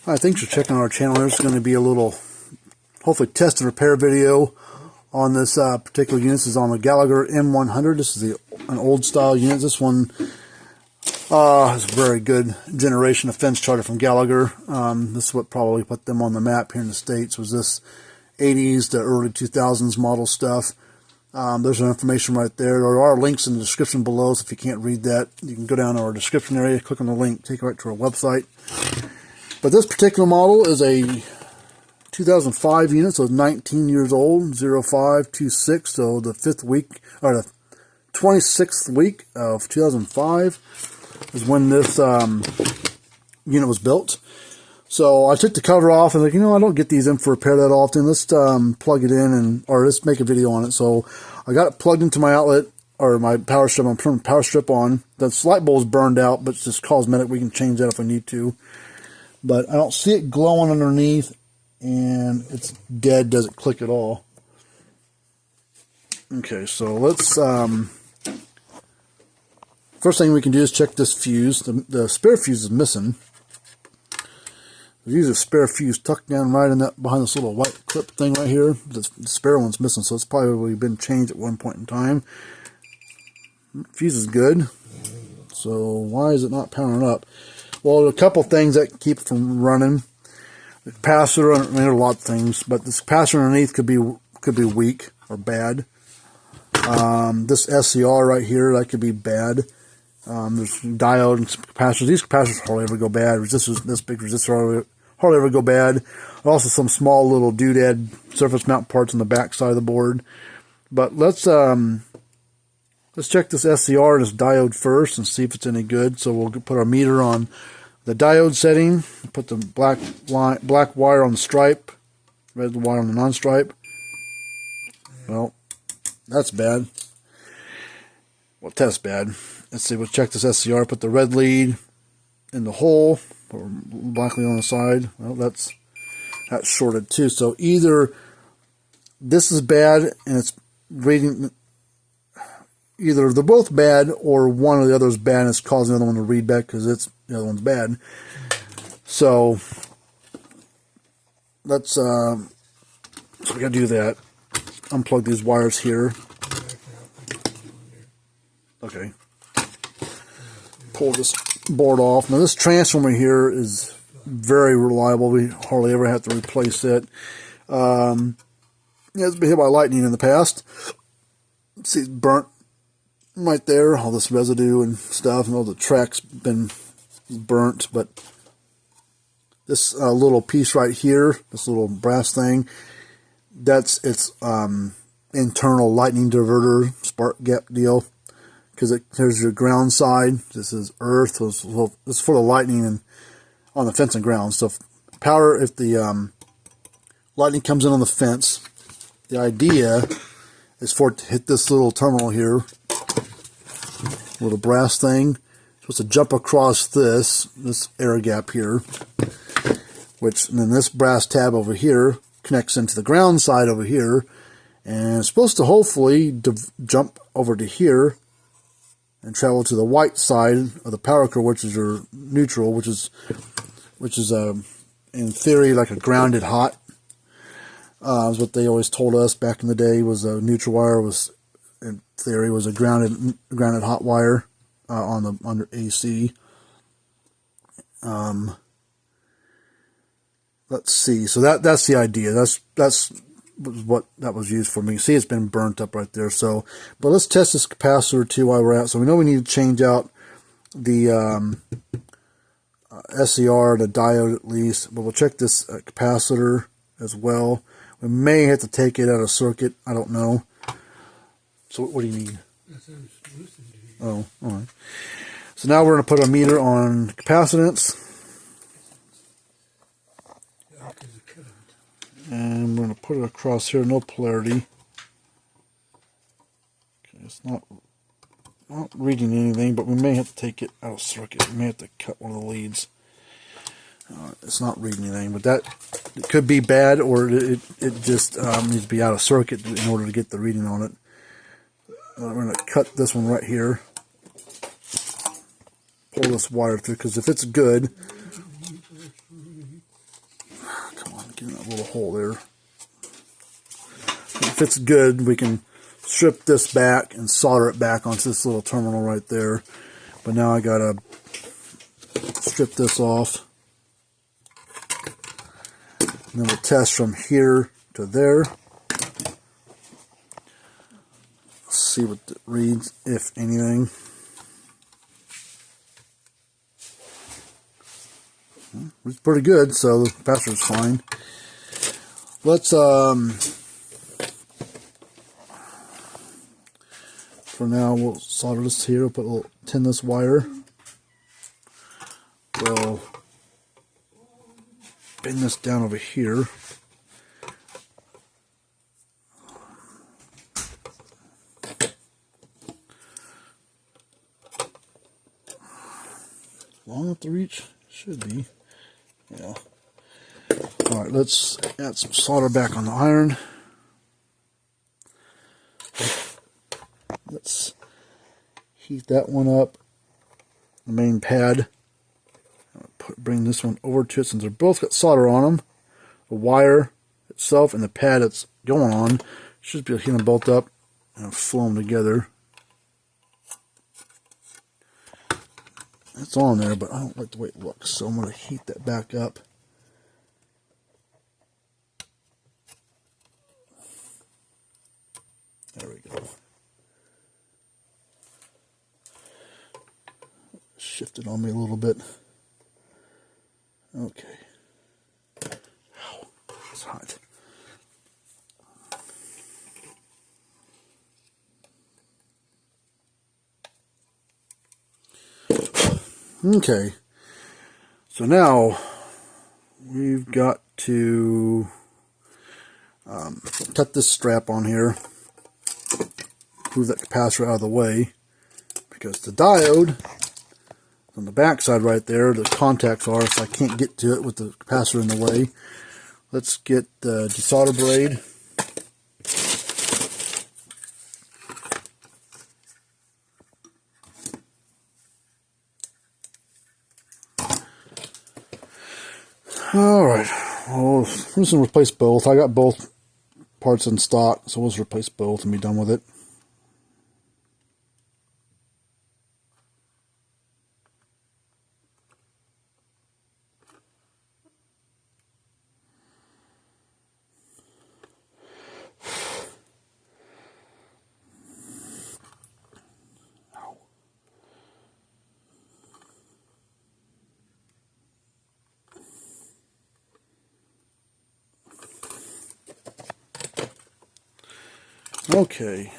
Hi, thanks for checking out our channel. There's going to be a little, hopefully, test and repair video on this particular unit. This is on the Gallagher M100. This is an old style unit. This one is a very good generation of fence charter from Gallagher. This is what probably put them on the map here in the States, was this 80s to early 2000s model stuff. There's some information right there. There are links in the description below, so if you can't read that, you can go down to our description area, click on the link, take you right to our website. But this particular model is a 2005 unit, so it's 19 years old, 0526, so the 5th week, or the 26th week of 2005 is when this unit was built. So I took the cover off and like, I don't get these in for repair that often. Let's plug it in or let's make a video on it. So I got it plugged into my outlet or my power strip. I'm putting the power strip on. The light bulb is burned out, but it's just cosmetic. We can change that if we need to. But I don't see it glowing underneath, and it's dead, doesn't click at all. Okay, so let's, first thing we can do is check this fuse. The spare fuse is missing. There's a spare fuse tucked down right in that, behind this little white clip thing right here. The spare one's missing, so it's probably been changed at one point in time. Fuse is good. So why is it not powering up? Well, there are a couple things that keep it from running. The capacitor, I mean, there are a lot of things, but this capacitor underneath could be weak or bad. This SCR right here, that could be bad. There's diode and some capacitors. These capacitors hardly ever go bad. Resistors, this big resistor hardly ever go bad. Also, some small little doodad surface mount parts on the back side of the board. But let's check this SCR and this diode first and see if it's any good. So we'll put our meter on the diode setting, put the black wire on the stripe, red wire on the non-stripe. Well, that's bad. Well, test bad. Let's see, we'll check this SCR, put the red lead in the hole, or black lead on the side. Well, that's shorted too. So either this is bad and it's reading, either they're both bad or one or the other is bad and it's causing the other one to read back because the other one's bad. So let's so we gotta do that. Unplug these wires here. Okay. Pull this board off. Now this transformer here is very reliable. We hardly ever have to replace it. It's been hit by lightning in the past. See, it's burnt right there, all this residue and stuff, and all the track's been burnt, but this little piece right here, this little brass thing, that's its internal lightning diverter spark gap deal, because here's your ground side. This is earth. This is full of lightning and on the fence and ground. So if the lightning comes in on the fence, the idea is for it to hit this little terminal here, little brass thing. It's supposed to jump across this air gap here, and then this brass tab over here connects into the ground side over here, and it's supposed to hopefully jump over to here and travel to the white side of the power cord, which is your neutral, which is in theory like a grounded hot. Is what they always told us back in the day, was a neutral wire was, in theory, was a grounded hot wire under AC. Let's see. So that's the idea. That's what that was used for. Me, see, it's been burnt up right there. So, but let's test this capacitor too while we're at. So we know we need to change out the SCR, the diode at least. But we'll check this capacitor as well. We may have to take it out of circuit. I don't know. So what do you need? Oh, all right. So now we're going to put a meter on capacitance. And we're going to put it across here, no polarity. Okay, it's not reading anything, but we may have to take it out of circuit. We may have to cut one of the leads. It's not reading anything, but it could be bad, or it just needs to be out of circuit in order to get the reading on it. We're going to cut this one right here. Pull this wire through, because if it's good, little hole there. If it's good, we can strip this back and solder it back onto this little terminal right there. But now I gotta strip this off. And then we'll test from here to there. See what it reads, if anything. It's pretty good, so the capacitor's fine. Let's for now we'll solder this here. We'll put a little tinless wire. We'll bend this down over here. Long enough to reach? Should be. Yeah. Alright, let's add some solder back on the iron. Let's heat that one up. The main pad. Bring this one over to it since they're both got solder on them. The wire itself and the pad it's going on should be able to heat them both up and flow them together. It's on there, but I don't like the way it looks, so I'm going to heat that back up. There we go. Shift it on me a little bit. Okay. Ow, it's hot. Okay, so now we've got to cut this strap on here, move that capacitor out of the way, because the diode on the back side right there, the contacts are, so I can't get to it with the capacitor in the way. Let's get the desolder braid. Alright, well, I'm just going to replace both. I got both parts in stock, so we'll just replace both and be done with it. Okay.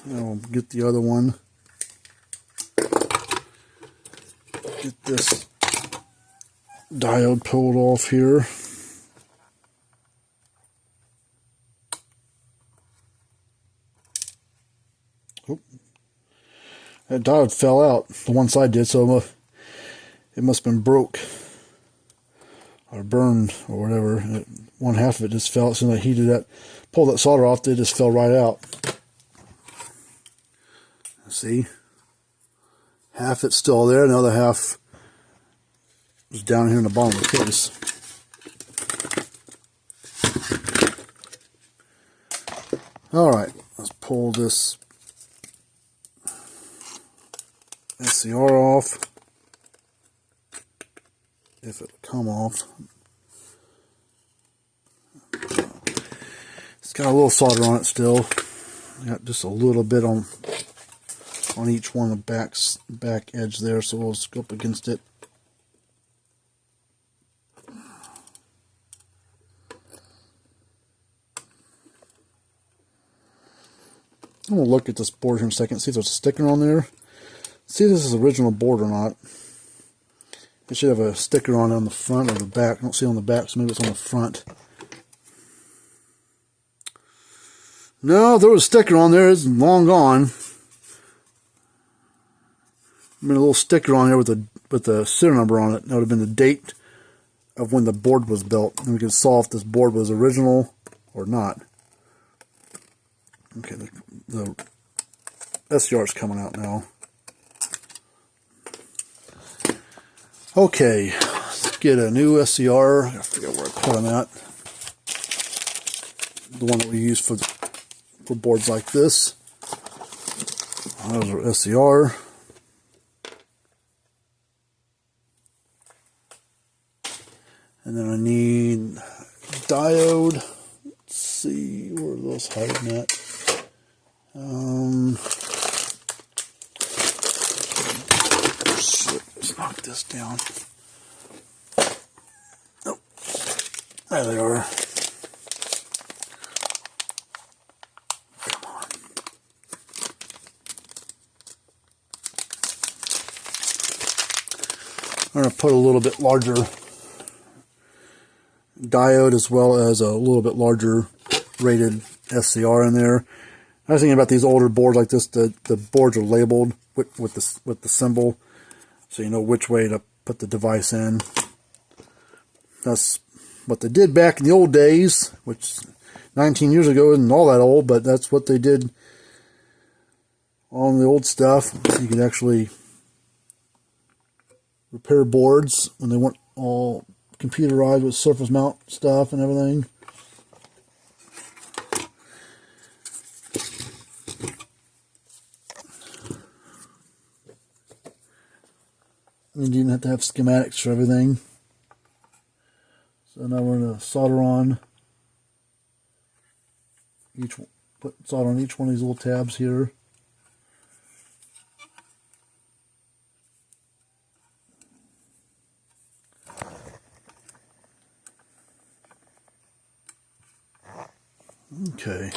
Now we'll get the other one. Get this diode pulled off here. Oh. That diode fell out. The one side did, so it must have been broke or burned or whatever. One half of it just fell. As soon as I heated that, pulled that solder off, it just fell right out. See? Half it's still there, the other half is down here in the bottom of the case. Alright, let's pull this SCR off. If it'll come off. It's got a little solder on it still. Got just a little bit on each one of the back edge there, so we'll just go up against it. I'm going to look at this board here in a second, see if there's a sticker on there. See if this is original board or not. It should have a sticker on the front or the back. I don't see it on the back, so maybe it's on the front. No, there was a sticker on there. It's long gone. Been a little sticker on there with the serial number on it. That would have been the date of when the board was built, and we can solve if this board was original or not. Okay, the SCR is coming out now. Okay, let's get a new SCR. I gotta figure out where I put them at. The one that we use for boards like this. There's our SCR. And then I need diode. Let's see where are those hiding at. Shit, let's knock this down. Oh, there they are. Come on. I'm going to put a little bit larger diode as well as a little bit larger rated SCR in there. I was thinking about these older boards like this. The boards are labeled with the symbol, so you know which way to put the device in. That's what they did back in the old days, which 19 years ago isn't all that old, but that's what they did on the old stuff. You could actually repair boards when they weren't all computerized with surface mount stuff and everything. You didn't have to have schematics for everything. So now we're going to solder on solder on each one of these little tabs here. Okay.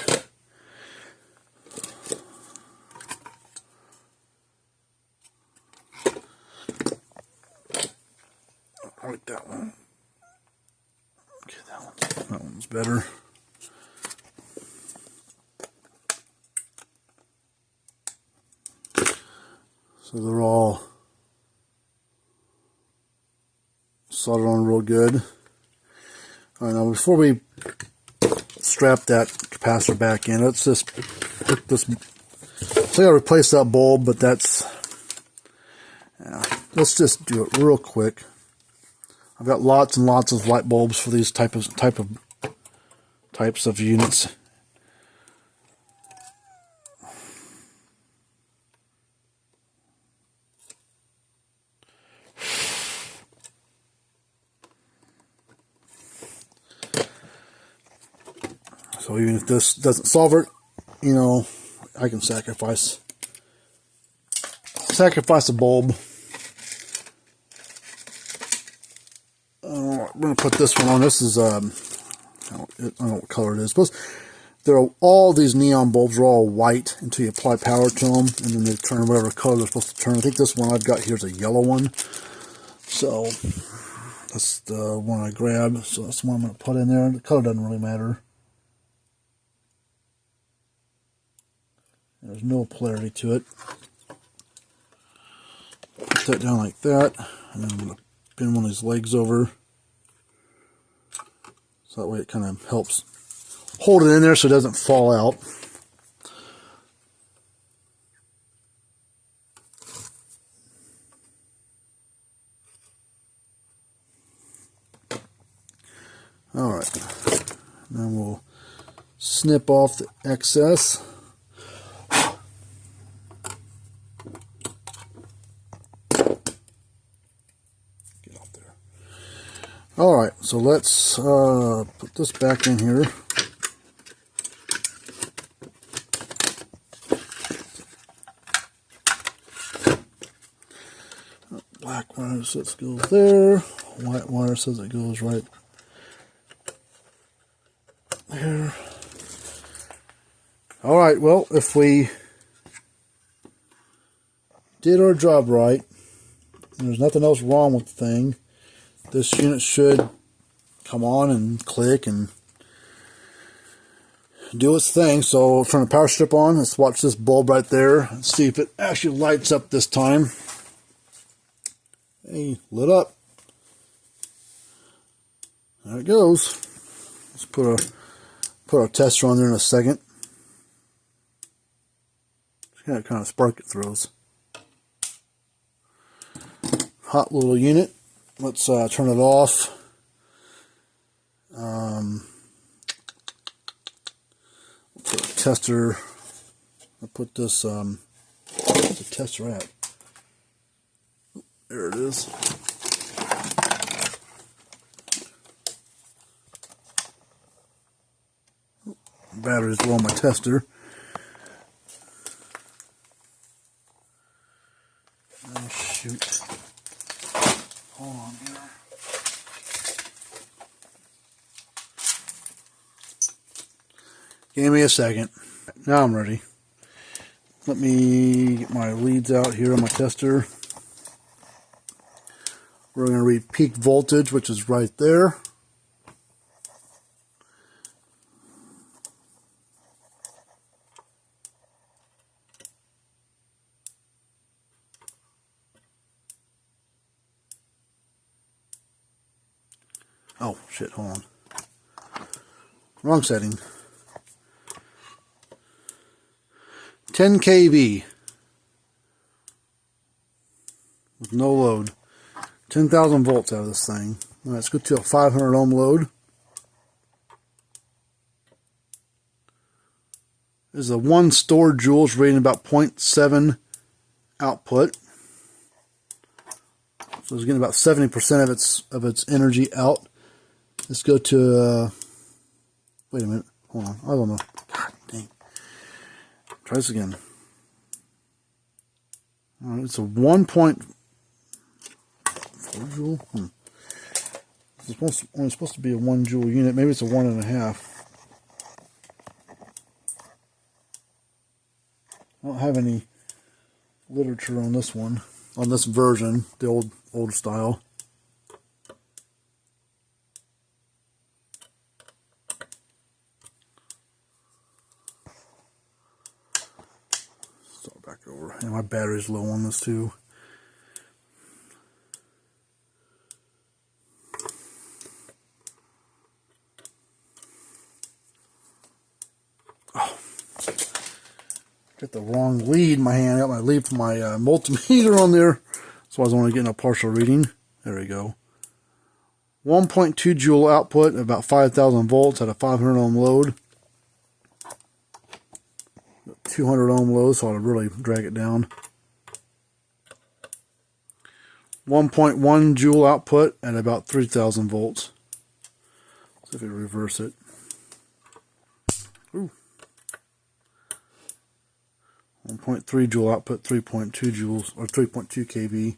I like that one. Okay, that one's better. So they're all soldered on real good. All right, now before we strap that capacitor back in, let's just put this. So I gotta replace that bulb, but that's. Yeah, let's just do it real quick. I've got lots and lots of light bulbs for these types of units. So even if this doesn't solve it, you know, I can sacrifice a bulb. I'm going to put this one on. This is, I don't know what color it is. All these neon bulbs are all white until you apply power to them, and then they turn whatever color they're supposed to turn. I think this one I've got here is a yellow one. So that's the one I grabbed. So that's the one I'm going to put in there. The color doesn't really matter. There's no polarity to it. Put that down like that, and then I'm going to bend one of these legs over. So that way it kind of helps hold it in there so it doesn't fall out. Alright, then we'll snip off the excess. Alright, so let's put this back in here. Black wire says it goes there. White wire says it goes right there. Alright, well, if we did our job right, and there's nothing else wrong with the thing, this unit should come on and click and do its thing. So turn the power strip on. Let's watch this bulb right there and see if it actually lights up this time. Hey, lit up. There it goes. Let's put our tester on there in a second. See that kind of spark it throws. Hot little unit. let's turn it off. Put a tester. I'll put this. Where's the tester at? There it is. Battery's low on my tester. Oh shoot. Hold on here. Give me a second. Now I'm ready. Let me get my leads out here on my tester. We're going to read peak voltage, which is right there. Oh, shit, hold on. Wrong setting. 10 kV. With no load. 10,000 volts out of this thing. All right, let's go to a 500 ohm load. There's a 1 stored joules rating about 0.7 output. So it's getting about 70% of its energy out. Let's go to, wait a minute, hold on, I don't know. God dang. Try this again. All right, it's a 1.4 joule. It's only supposed to be a 1 joule unit. Maybe it's a 1.5. I don't have any literature on this one, on this version, the old style. Start back over. And my battery's low on this too. Got the wrong lead in my hand. I got my lead from my multimeter on there. So I was only getting a partial reading. There we go. 1.2 joule output, about 5,000 volts at a 500 ohm load. 200 ohm load, so I'll really drag it down. 1.1 joule output at about 3,000 volts. So if we reverse it. Ooh. 1.3 joule output, 3.2 joules, or 3.2 kV.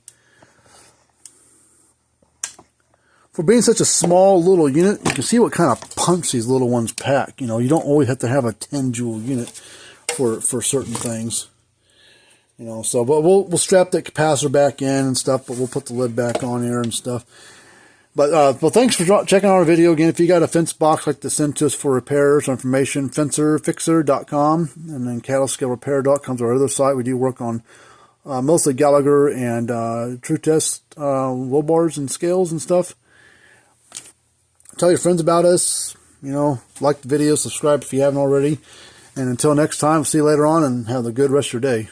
For being such a small little unit, you can see what kind of punch these little ones pack. You know, you don't always have to have a 10 joule unit for certain things. You know, so but we'll strap that capacitor back in and stuff, but we'll put the lid back on here and stuff. But well, thanks for checking out our video. Again, if you got a fence box like to send to us for repairs or information, fencerfixer.com, and then cattlescalerepair.com is our other site. We do work on mostly Gallagher and Tru-Test low bars and scales and stuff. Tell your friends about us. You know, like the video, subscribe if you haven't already. And until next time, see you later on, and have a good rest of your day.